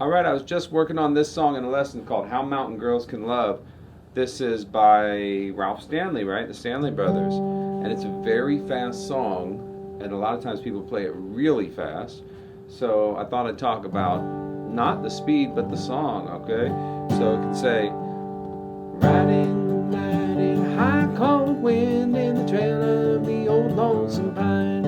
Alright, I was just working on this song in a lesson called How Mountain Girls Can Love. This is by Ralph Stanley, right? The Stanley Brothers. And it's a very fast song, and a lot of times people play it really fast. So I thought I'd talk about not the speed, but the song, okay? So it can say, riding a high cold wind in the trail of the old lonesome pine,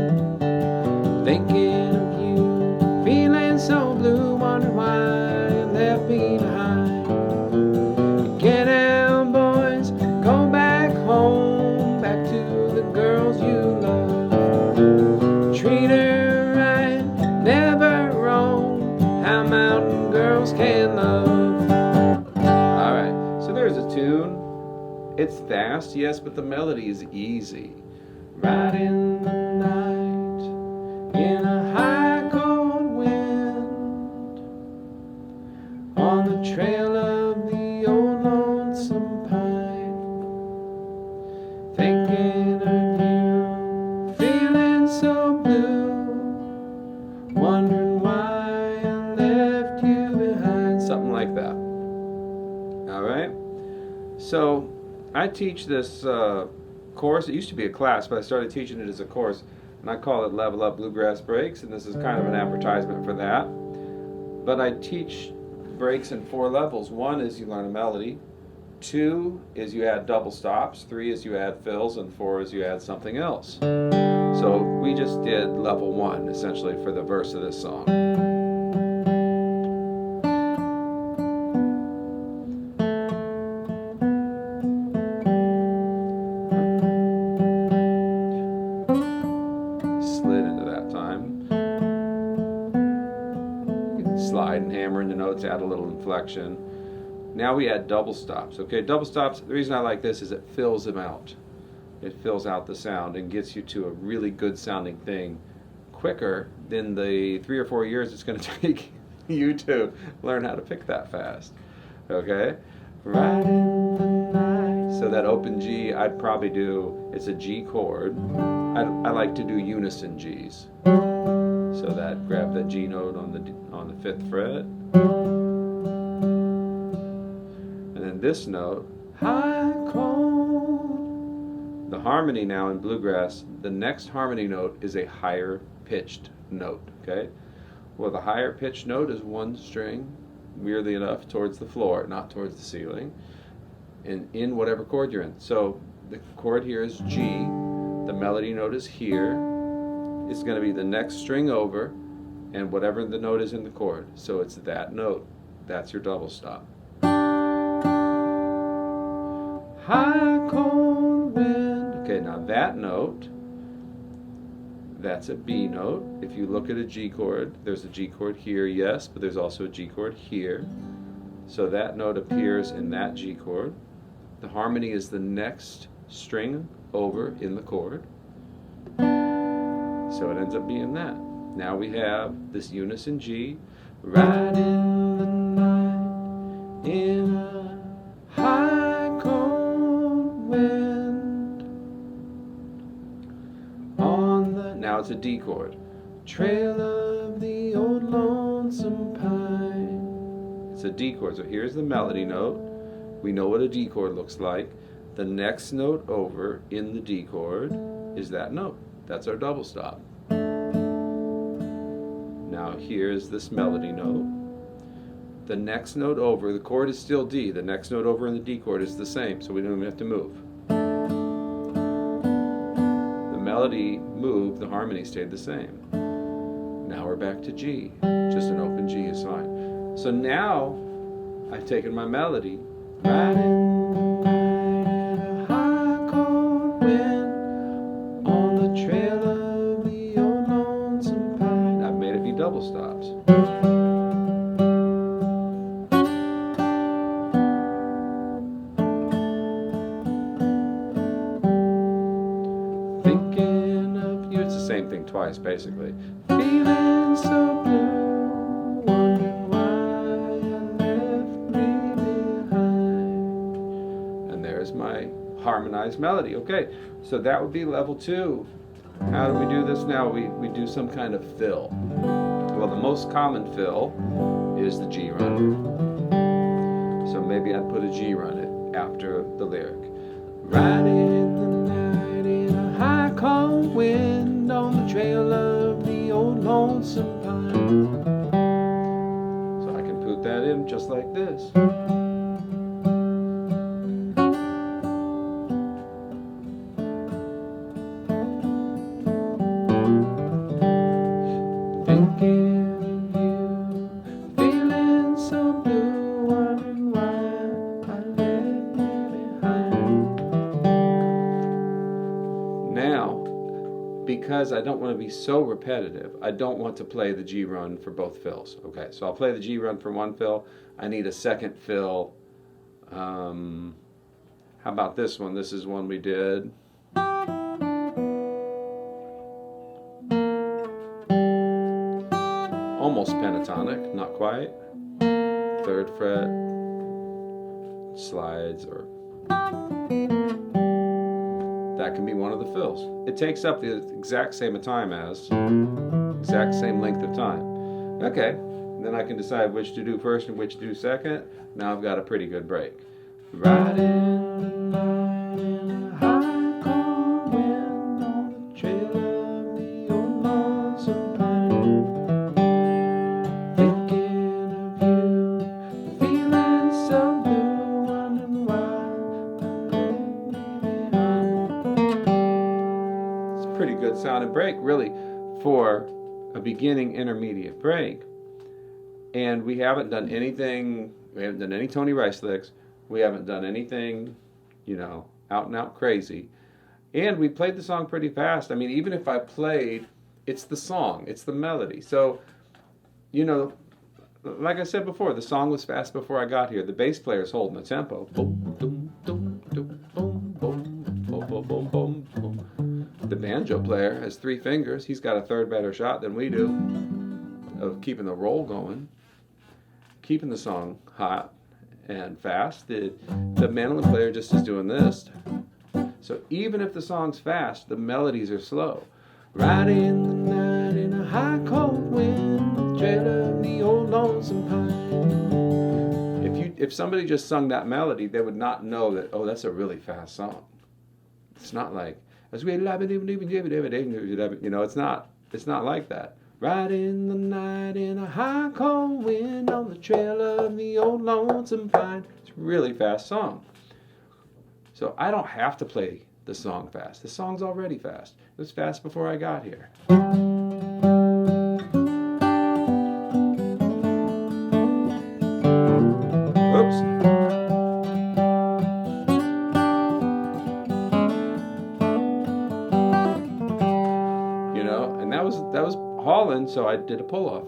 thinking of you, feeling so blue, wondering why you left me behind. Get out, boys, go back home, back to the girls you love. Treat her right, never wrong, how mountain girls can love. Alright, so there's a tune. It's fast, yes, but the melody is easy. Right in the night, in a high cold wind, on the trail of the old lonesome pine, thinking of you, feeling so blue, wondering why I left you behind. Something like that. Alright? So, I teach this course. It used to be a class, but I started teaching it as a course, and I call it Level Up Bluegrass Breaks, and this is kind of an advertisement for that. But I teach breaks in 4 levels. 1 is you learn a melody, 2 is you add double stops, 3 is you add fills, and 4 is you add something else. So we just did level 1 essentially for the verse of this song. Slid into that time. You can slide and hammer in the notes, add a little inflection. Now we add double stops. Okay, double stops, the reason I like this is it fills them out. It fills out the sound and gets you to a really good sounding thing quicker than the 3 or 4 years it's going to take you to learn how to pick that fast. Okay? Right in the night. So that open G, I'd probably do, it's a G chord. I like to do unison Gs. So that, grab that G note on the 5th fret. And then this note, high cold. The harmony now in bluegrass, the next harmony note is a higher pitched note, okay? Well, the higher pitched note is 1 string, weirdly enough, towards the floor, not towards the ceiling, and in whatever chord you're in. So the chord here is G. The melody note is here. It's going to be the next string over and whatever the note is in the chord. So it's that note. That's your double stop. High cold wind. Okay, now that note, that's a B note. If you look at a G chord, there's a G chord here, yes, but there's also a G chord here. So that note appears in that G chord. The harmony is the next string over in the chord. So it ends up being that. Now we have this unison G. Right in the night, in a high cold wind, on the, now it's a D chord. Trail of the old lonesome pine. It's a D chord. So here's the melody note. We know what a D chord looks like. The next note over in the D chord is that note. That's our double stop. Now here's this melody note. The next note over, the chord is still D. The next note over in the D chord is the same, so we don't even have to move. The melody moved, the harmony stayed the same. Now we're back to G. Just an open G is fine. So now I've taken my melody, right in a high cold wind, on the trail of the old lonesome pine. I've made a few double stops. Thinking of you. It's the same thing twice, basically. Feeling so blue, wondering why you left me behind. And there's my harmonized melody. Okay, so that would be level 2. How do we do this now? We do some kind of fill. Well, the most common fill is the G run. So maybe I'd put a G run after the lyric. Riding in the night in a high cold wind on the trail of the old lonesome pine. So I can put that in just like this. Thinking of you, feeling so blue, wondering why I left you behind. Now, because I don't want to be so repetitive, I don't want to play the G run for both fills. Okay, so I'll play the G run for one fill. I need a second fill. How about this one? This is one we did. Almost pentatonic, not quite. Third fret, slides, or that can be one of the fills. It takes up the exact same time as, exact same length of time. Okay, then I can decide which to do first and which to do second. Now I've got a pretty good break. Riding the night in a high cold wind on the trail of the old lonesome pine. Thinking of you, feeling so blue, wondering why I left you behind. It's a pretty good sounding break, really, for a beginning intermediate break. And we haven't done anything, we haven't done any Tony Rice licks. We haven't done anything, out and out crazy. And we played the song pretty fast. I mean, even if I played, it's the song, it's the melody. So, like I said before, the song was fast before I got here. The bass player's holding the tempo. Boom, boom, boom, boom, boom, boom, boom, boom, boom, boom, boom. The banjo player has 3 fingers. He's got a third better shot than we do of keeping the roll going, keeping the song hot and fast. The mandolin player just is doing this. So even if the song's fast, the melodies are slow. Riding in the night in a high cold wind, trail of the old lonesome pine. If somebody just sung that melody, they would not know that, oh, that's a really fast song. It's not like, it's not like that. Riding in the night in a high cold wind on the trail of the old lonesome pine. It's a really fast song. So I don't have to play the song fast. The song's already fast. It was fast before I got here. Oops. And that was Holland, so I did a pull-off.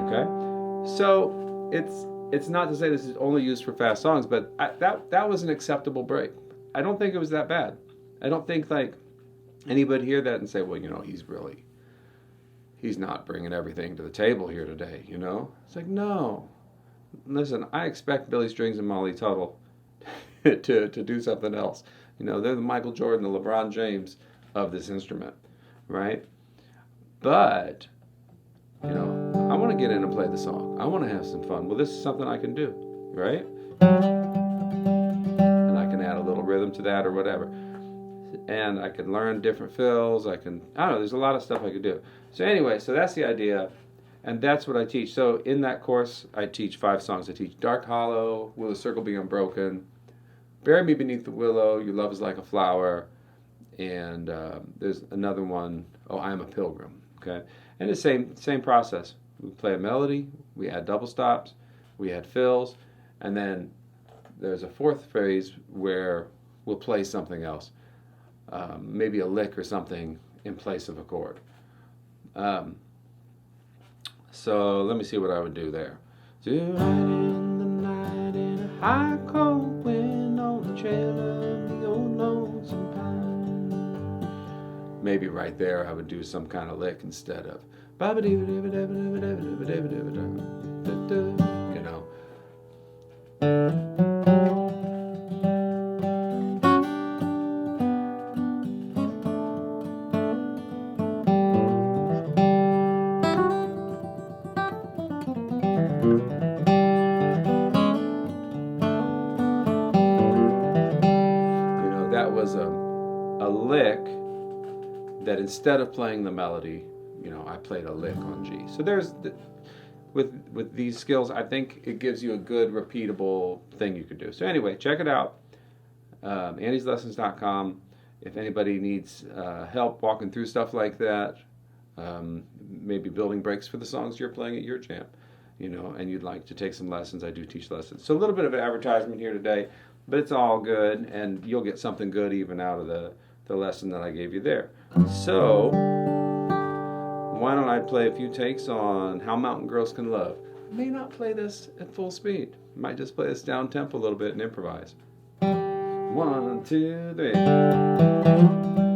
Okay? So it's not to say this is only used for fast songs, but that was an acceptable break. I don't think it was that bad. I don't think like anybody hear that and say, well, he's not bringing everything to the table here today, It's like, no. Listen, I expect Billy Strings and Molly Tuttle to do something else. They're the Michael Jordan, the LeBron James of this instrument, right? But, I want to get in and play the song. I want to have some fun. Well, this is something I can do, right? And I can add a little rhythm to that or whatever. And I can learn different fills. I don't know, there's a lot of stuff I could do. So anyway, so that's the idea. And that's what I teach. So in that course, I teach 5 songs. I teach Dark Hollow, Will the Circle Be Unbroken, Bury Me Beneath the Willow, Your Love Is Like a Flower, and there's another one, Oh, I Am a Pilgrim. Okay, and the same process. We play a melody, we add double stops, we add fills, and then there's a 4th phrase where we'll play something else, maybe a lick or something in place of a chord. So let me see what I would do there. In the night in a high cold wind on the trail of the old lonesome pine. Maybe right there I would do some kind of lick instead of You know, that was a lick that instead of playing the melody, you know, I played a lick on G. So there's, with these skills, I think it gives you a good repeatable thing you could do. So anyway, check it out, andyslessons.com. If anybody needs help walking through stuff like that, maybe building breaks for the songs you're playing at your jam, you know, and you'd like to take some lessons, I do teach lessons. So a little bit of an advertisement here today, but it's all good, and you'll get something good even out of the lesson that I gave you there. So why don't I play a few takes on How Mountain Girls Can Love. I may not play this at full speed. I might just play this down tempo a little bit and improvise. 1, 2, 3.